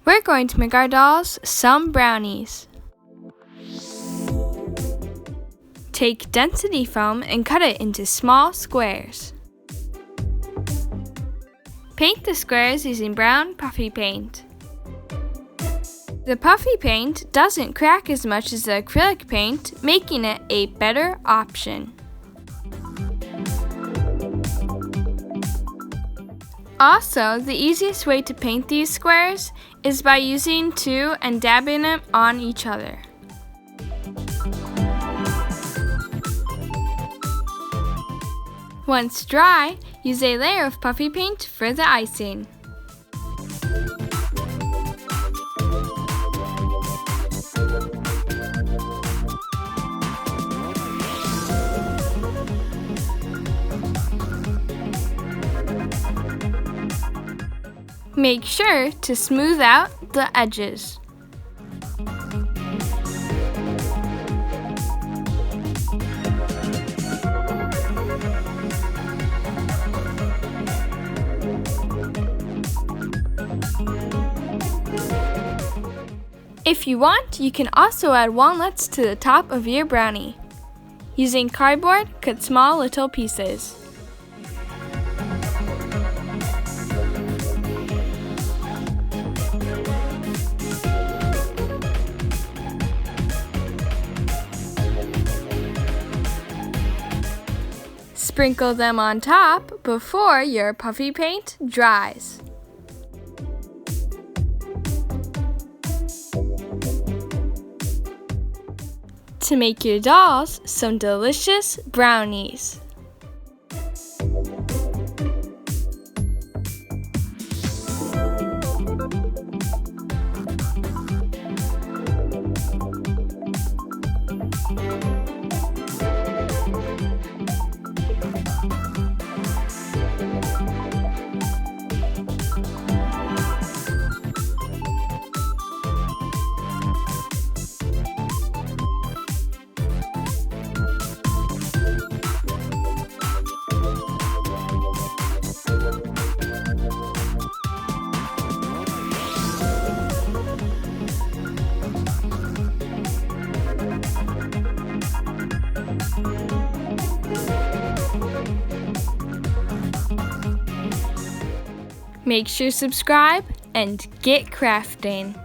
We're going to make our dolls some brownies. Take density foam and cut it into small squares. Paint the squares using brown puffy paint. The puffy paint doesn't crack as much as the acrylic paint, making it a better option. Also, the easiest way to paint these squares is by using two and dabbing them on each other. Once dry, use a layer of puffy paint for the icing. Make sure to smooth out the edges. If you want, you can also add walnuts to the top of your brownie. Using cardboard, cut small little pieces. Sprinkle them on top before your puffy paint dries. To make your dolls some delicious brownies. Make sure to subscribe and get crafting.